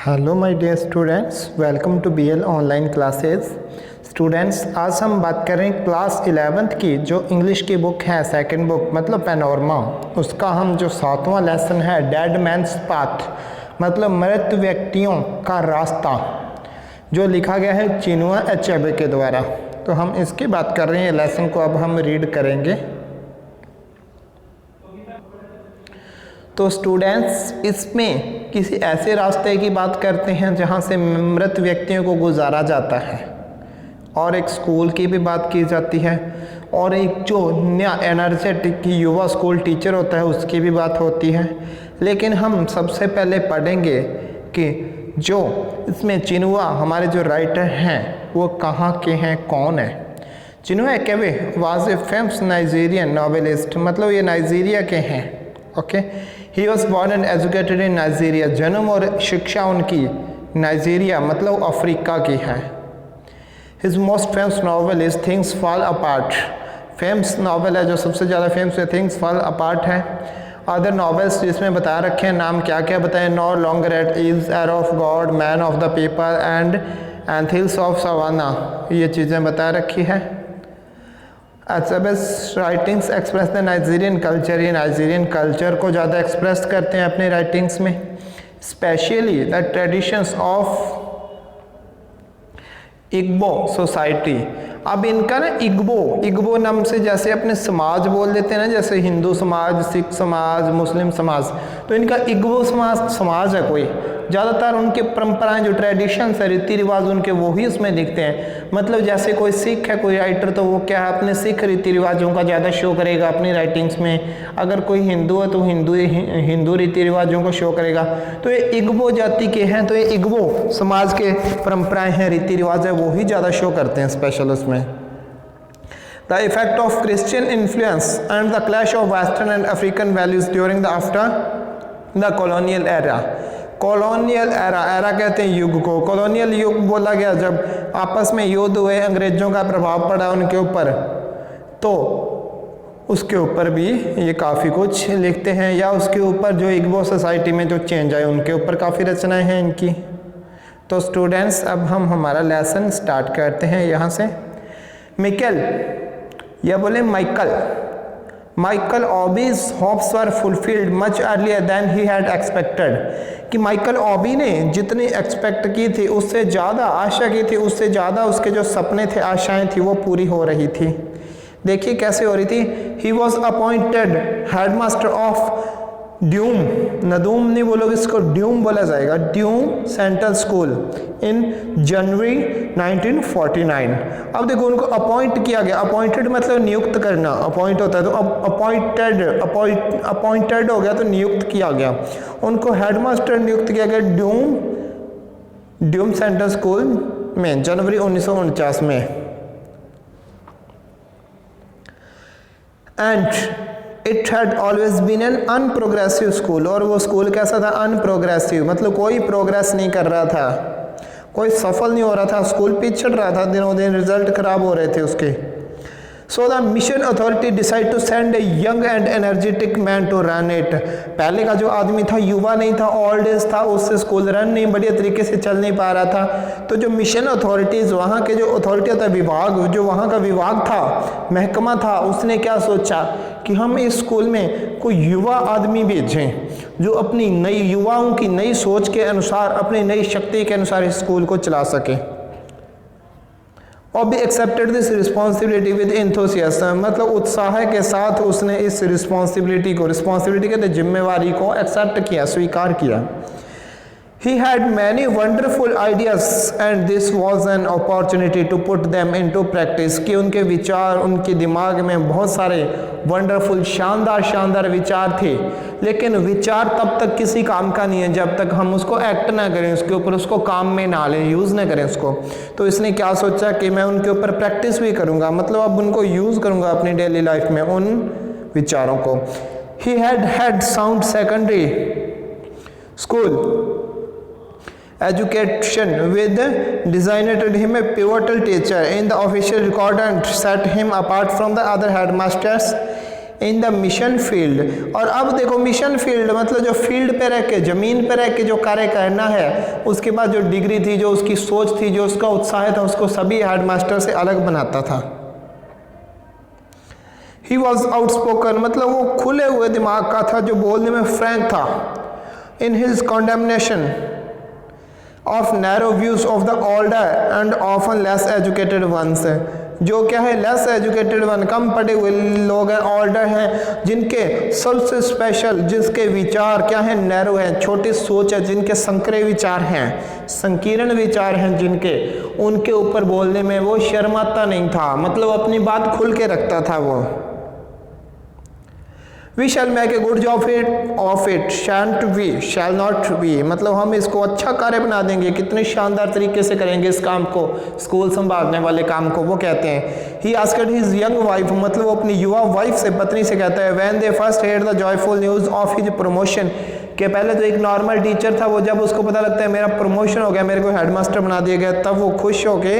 Hello my dear students, welcome to BL online classes. Students, आज हम बात करें क्लास 11th की जो इंग्लिश की बुक है, सेकंड बुक मतलब पैनोरमा, उसका हम जो 7वां लेसन है डेड मैन्स पाथ मतलब मृत व्यक्तियों का रास्ता, जो लिखा गया है चिनुआ अचेबे के द्वारा। तो हम इसकी बात कर रहे हैं, लेसन को अब हम रीड करेंगे। तो स्टूडेंट्स, इसमें किसी ऐसे रास्ते की बात करते हैं जहां से मृत व्यक्तियों को गुजारा जाता है, और एक स्कूल की भी बात की जाती है, और एक जो नया एनर्जेटिक युवा स्कूल टीचर होता है उसकी भी बात होती है। लेकिन हम सबसे पहले पढ़ेंगे कि जो इसमें चिनुआ हमारे जो राइटर हैं वो कहाँ के हैं, कौन है। Chinua Achebe was a famous Nigerian novelist, मतलब ये नाइजीरिया के हैं। Okay, he was born and educated in Nigeria, जन्म और शिक्षा उनकी नाइजीरिया मतलब अफ्रीका की है। His most famous novel is things fall apart, famous novel है जो सबसे ज़्यादा फेमस है, थिंग्स फॉल अपार्ट है। अदर नॉवेल्स जिसमें बता रखे हैं, नाम क्या क्या बताएं, नो लॉन्गर एट इज, एर of God, man of the people and anthills of Savannah, ये चीज़ें बता रखी है। Achebe's writings express the Nigerian culture, ये नाइजीरियन कल्चर को ज़्यादा एक्सप्रेस करते हैं अपने राइटिंग्स में, specially the traditions of Igbo society. अब इनका ना इग्बो नाम से जैसे अपने समाज बोल देते हैं ना, जैसे हिंदू समाज, सिख समाज, मुस्लिम समाज, तो इनका इग्बो समाज है कोई। ज़्यादातर उनके परंपराएं जो ट्रेडिशंस है, रीति रिवाज उनके, वो ही उसमें दिखते हैं। मतलब जैसे कोई सिख है, कोई राइटर, तो वो क्या है अपने सिख रीति रिवाजों का ज़्यादा शो करेगा अपनी राइटिंग्स में। अगर कोई हिंदू है तो हिंदू रीति रिवाजों को शो करेगा। तो ये इग्बो जाति के हैं, तो ये इग्बो समाज के परंपराएं हैं, रीति रिवाज है, वो ही ज़्यादा शो करते हैं स्पेशल उसमें। The effect of Christian influence and the clash of Western and African values during the after the colonial era. Colonial era कहते हैं युग को। कॉलोनियल युग बोला गया जब आपस में युद्ध हुए, अंग्रेजों का प्रभाव पड़ा उनके ऊपर, तो उसके ऊपर भी ये काफ़ी कुछ लिखते हैं, या उसके ऊपर जो इग्बो सोसाइटी में जो चेंज आए उनके ऊपर काफ़ी रचनाएं हैं इनकी। तो स्टूडेंट्स, अब हम हमारा लेसन स्टार्ट करते हैं यहाँ से। मिकेल, या बोले Michael Obi's hopes were fulfilled much earlier than he had expected, कि माइकल ऑबी ने जितनी एक्सपेक्ट की थी उससे ज़्यादा, आशा की थी उससे ज़्यादा, उसके जो सपने थे, आशाएं थी, वो पूरी हो रही थी। देखिए कैसे हो रही थी। He was appointed headmaster of Dume, Ndume नहीं बोलोगे इसको, ड्यूम बोला जाएगा, ड्यूम सेंट्रल स्कूल इन जनवरी 1949। अब देखो उनको अपॉइंट किया गया, अपॉइंटेड मतलब नियुक्त करना, अपॉइंट होता है, तो अब अपॉइंटेड हो गया तो नियुक्त किया गया, उनको हेडमास्टर नियुक्त किया गया ड्यूम सेंट्रल स्कूल में जनवरी 1949 में। And it had always been an unprogressive school, और वो स्कूल कैसा था, अनप्रोग्रेसिव मतलब कोई प्रोग्रेस नहीं कर रहा था, कोई सफल नहीं हो रहा था, स्कूल पिछड़ रहा था, दिनों दिन रिजल्ट खराब हो रहे थे उसके। So the mission authority decide to send a young and energetic man to run it. पहले का जो आदमी था युवा नहीं था, ओल्ड एज था, उससे स्कूल रन नहीं बढ़िया तरीके से चल नहीं पा रहा था। तो जो मिशन अथॉरिटीज़, वहाँ के जो अथॉरिटी था, विभाग, जो वहाँ का विभाग था, महकमा था, उसने क्या सोचा कि हम इस स्कूल में कोई युवा आदमी भेजें जो अपनी नई युवाओं की नई सोच के अनुसार, अपनी नई शक्ति के अनुसार इस स्कूल को चला सके। और भी accepted this responsibility with enthusiasm, मतलब उत्साह के साथ उसने इस रिस्पॉन्सिबिलिटी कहते जिम्मेवारी को एक्सेप्ट किया, स्वीकार किया। He had many wonderful ideas and this was an opportunity to put them into practice, कि उनके विचार, उनके दिमाग में बहुत सारे वंडरफुल, शानदार विचार थे, लेकिन विचार तब तक किसी काम का नहीं है जब तक हम उसको एक्ट ना करें, उसके ऊपर उसको काम में ना लें, यूज़ ना करें उसको। तो इसने क्या सोचा कि मैं उनके ऊपर प्रैक्टिस भी करूँगा, मतलब अब उनको यूज़ करूँगा अपनी डेली लाइफ में उन विचारों को। He had sound secondary school education with designated him a pivotal teacher in the official record and set him apart from the other headmasters in the mission field. और अब देखो mission field मतलब जो field पे रह के, ज़मीन पे रह के जो कार्य करना है, उसके बाद जो डिग्री थी, जो उसकी सोच थी, जो उसका उत्साह था, उसको सभी हेडमास्टर से अलग बनाता था। ही वॉज आउटस्पोकन मतलब वो खुले हुए दिमाग का था, जो बोलने में फ्रैंक था। In his condemnation of narrow views of the older and often less educated ones, जो क्या है लेस एजुकेटेड वन, कम पढ़े हुए लोग हैं, ओल्डर हैं, जिनके सबसे स्पेशल, जिसके विचार क्या हैं नैरो हैं, छोटी सोच है, जिनके संकरे विचार हैं, संकीर्ण विचार हैं जिनके, उनके ऊपर बोलने में वो शर्माता नहीं था, मतलब अपनी बात खुल के रखता था वो। We shall make a good job of it shan't we shall not we, मतलब हम इसको अच्छा कार्य बना देंगे, कितने शानदार तरीके से करेंगे इस काम को, स्कूल संभालने वाले काम को। वो कहते हैं he asked his young wife, मतलब वो अपनी युवा वाइफ से, पत्नी से कहता है, when they first heard the joyful news of his promotion, कि पहले तो एक नॉर्मल टीचर था, वो जब उसको पता लगता है मेरा प्रमोशन हो गया, मेरे को हेडमास्टर बना दिया गया, तब वो खुश होके,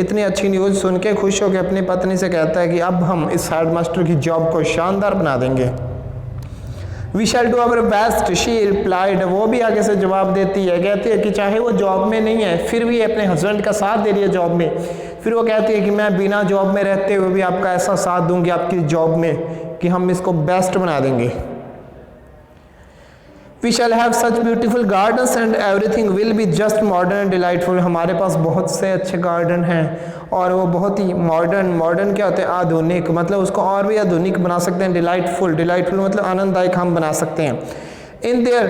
इतनी अच्छी न्यूज़ सुन के खुश होके अपनी पत्नी से कहता है कि अब हम इस हेडमास्टर की जॉब को शानदार बना देंगे। We shall do our best she replied, वो भी आगे से जवाब देती है, कहती है कि चाहे वो जॉब में नहीं है फिर भी अपने हस्बैंड का साथ दे रही है जॉब में, फिर वो कहती है कि मैं बिना जॉब में रहते हुए भी आपका ऐसा साथ दूंगी आपकी जॉब में कि हम इसको बेस्ट बना देंगे। We shall have such beautiful gardens and everything will be just modern and delightful, हमारे पास बहुत से अच्छे गार्डन हैं और वो बहुत ही मॉडर्न क्या होते हैं आधुनिक, मतलब उसको और भी आधुनिक बना सकते हैं। डिलाइटफुल मतलब आनंददायक हम बना सकते हैं। In their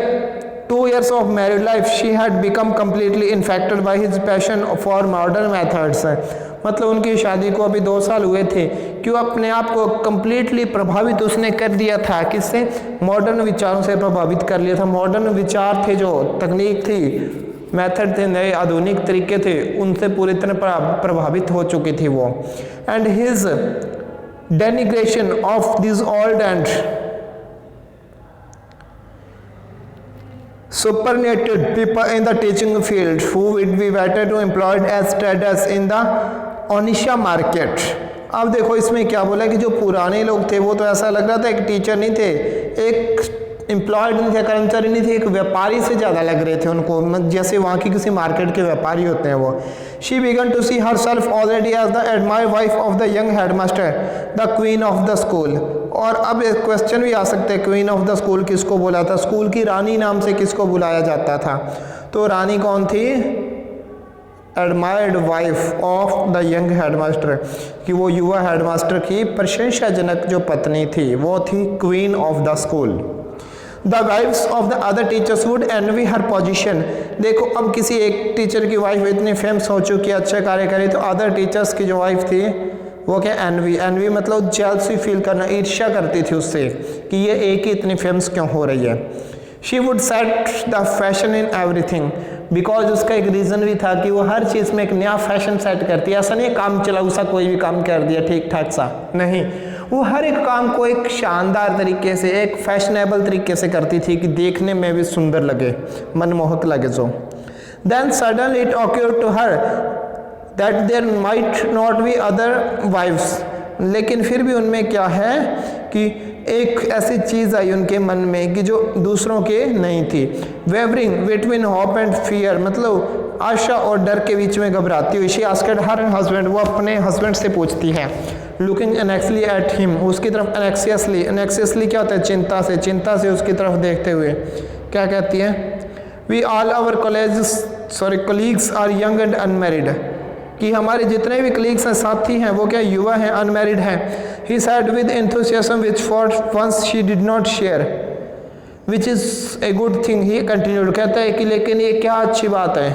2 years of married life she had become completely infected by his passion for modern methods, मतलब उनकी शादी को अभी 2 साल हुए थे कि वो अपने आप को कम्प्लीटली प्रभावित उसने कर दिया था, किससे, मॉडर्न विचारों से प्रभावित कर लिया था। मॉडर्न विचार थे, जो तकनीक थी, मेथड थे, नए आधुनिक तरीके थे, उनसे पूरी तरह प्रभावित हो चुकी थी वो। And his denigration of this old and superannuated people in the teaching field who would be better to employed as traders in the Onitsha market. अब देखो इसमें क्या बोला कि जो पुराने लोग थे वो तो ऐसा लग रहा था एक टीचर नहीं थे, एक एम्प्लॉयड नहीं थे, कर्मचारी नहीं थे, एक व्यापारी से ज़्यादा लग रहे थे उनको, जैसे वहाँ की किसी मार्केट के व्यापारी होते हैं वो। She began to see herself already as the admired wife of the young headmaster, the queen of the school. और अब एक क्वेश्चन भी आ सकते हैं, क्वीन ऑफ द स्कूल किसको बोला था, स्कूल की रानी नाम से किसको बुलाया जाता था, तो रानी कौन थी, admired wife of the young headmaster, कि वो युवा हेडमास्टर की प्रशंसाजनक जो पत्नी थी वो थी queen of the school. The wives of the other teachers would envy her position, देखो अब किसी एक टीचर की वाइफ इतनी फेमस हो चुकी है, अच्छे कार्य करी, तो अदर टीचर्स की जो वाइफ थी वो क्या, एनवी मतलब जेलसी फील करना, ईर्ष्या करती थी उससे कि ये एक ही इतनी फेमस क्यों हो रही है। She would set the fashion in everything, because उसका एक रीज़न भी था कि वो हर चीज़ में एक नया फैशन सेट करती है, ऐसा नहीं काम चलाऊ सा कोई भी काम कर दिया ठीक ठाक सा, नहीं, वो हर एक काम को एक शानदार तरीके से, एक फैशनेबल तरीके से करती थी कि देखने में भी सुंदर लगे, मनमोहक लगे जो। Then suddenly it occurred to her that there might not be other wifes, लेकिन फिर भी उनमें क्या है कि एक ऐसी चीज़ आई उनके मन में कि जो दूसरों के नहीं थी। Wavering between hope and fear, मतलब आशा और डर के बीच में घबराती हुई। शी आस्क्ड हर हस्बैंड, वो अपने हस्बैंड से पूछती है, लुकिंग एनेक्सली एट हिम, उसकी तरफ एनेक्सियसली क्या होता है, चिंता से उसकी तरफ देखते हुए क्या कहती है, we all our colleagues are young and unmarried, कि हमारे जितने भी कलीग्स हैं, साथी हैं, वो क्या युवा हैं, अनमैरिड हैं। He said with enthusiasm which for once she did not share, which is a good thing. He continued, कहता है कि लेकिन ये क्या अच्छी बात है,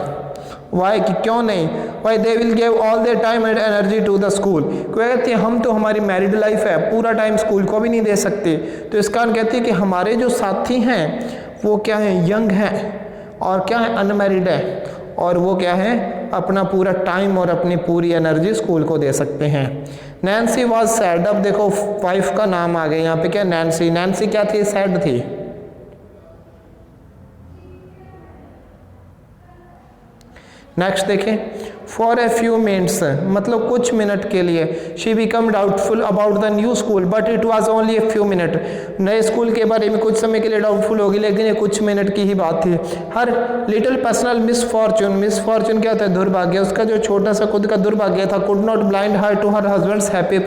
why कि क्यों नहीं, why they will give all their time and energy to the school, कहते हैं हम तो हमारी मैरिड लाइफ है, पूरा टाइम स्कूल को भी नहीं दे सकते, तो इस कारण कहते हैं कि हमारे जो साथी हैं वो क्या है, यंग हैं और क्या है, अनमैरिड है, और वो क्या है, अपना पूरा टाइम और अपनी पूरी एनर्जी स्कूल को दे सकते हैं। नैन्सी वॉज सैड, अब देखो वाइफ का नाम आ गया यहाँ पे, क्या नैन्सी क्या थी, सैड थी। नेक्स्ट देखें, फॉर ए फ्यू मिनट्स मतलब कुछ मिनट के लिए। She become doubtful about the new school but it was only a few minute. नए स्कूल के बारे में कुछ समय के लिए डाउटफुल होगी, लेकिन ये कुछ मिनट की ही बात थी। हर लिटिल पर्सनल मिसफॉर्चून क्या होता है, दुर्भाग्य। उसका जो छोटा सा खुद का दुर्भाग्य था, could not blind her to her husband's happy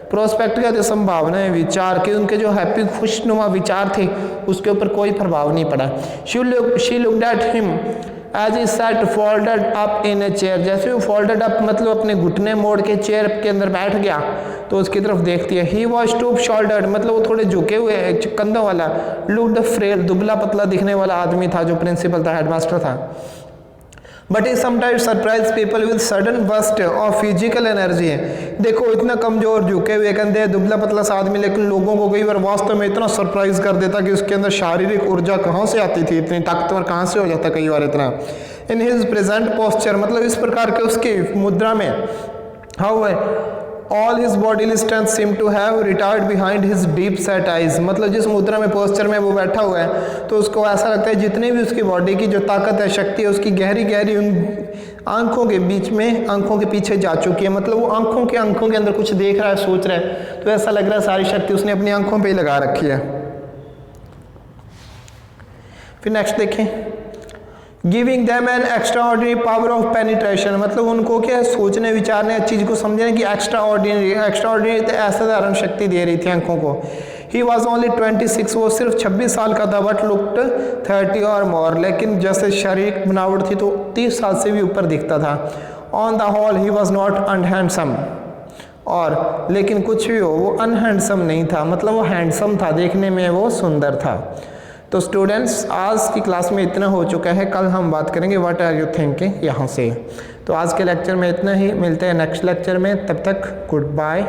prospect का जो संभावनाएं, विचार के उनके जो हैप्पी खुशनुमा विचार थे उसके ऊपर कोई प्रभाव नहीं पड़ा। She looked at him as he sat folded up in a chair. जैसे वो फोल्डेड अप मतलब अपने घुटने मोड़ के चेयर के अंदर बैठ गया तो उसकी तरफ देखती है। ही वॉज टूप शोल्डर्ड मतलब वो थोड़े झुके हुए कंधों वाला। लुक्ड फ्रेल दुबला पतला दिखने वाला आदमी था जो प्रिंसिपल था, हेडमास्टर था। But he sometimes surprise people with sudden burst of physical energy है। देखो इतना कमजोर झुके हुए कंधे दुबला पतला सा आदमी, लेकिन लोगों को कई बार वास्तव में इतना सरप्राइज कर देता कि उसके अंदर शारीरिक ऊर्जा कहाँ से आती थी, इतनी ताकतवर कहाँ से हो जाता कई बार इतना। इन हिज प्रेजेंट पोस्चर मतलब इस प्रकार के उसकी मुद्रा में, हाउ है all his body strength seem to have retired behind his deep set eyes. मतलब जिस मुद्रा में पोस्चर में वो बैठा हुआ है तो उसको ऐसा लगता है जितने भी उसकी बॉडी की जो ताकत है, शक्ति है, उसकी गहरी गहरी उन आंखों के बीच में, आंखों के पीछे जा चुकी है। मतलब वो आंखों के अंदर कुछ देख रहा है, सोच रहा है, तो ऐसा लग रहा है सारी शक्ति उसने अपनी आंखों पे ही लगा रखी है। फिर नेक्स्ट देखें, giving them an extra ordinary power of penetration मतलब उनको क्या है, सोचने विचारने चीज़ को समझने की एक्स्ट्रा ऑर्डिनरी असाधारण शक्ति दे रही थी आंखों को। ही वॉज ओनली 26 वो सिर्फ 26 साल का था, बट लुक्ड 30 और मोर लेकिन जैसे शारीरिक बनावट थी तो 30 साल से भी ऊपर दिखता था। On the whole he was not unhandsome और लेकिन कुछ भी हो वो अनहैंडसम नहीं था, मतलब वो हैंडसम था, देखने में वो सुंदर था। तो स्टूडेंट्स आज की क्लास में इतना हो चुका है, कल हम बात करेंगे व्हाट आर यू थिंकिंग यहाँ से। तो आज के लेक्चर में इतना ही, मिलते हैं नेक्स्ट लेक्चर में, तब तक गुड बाय।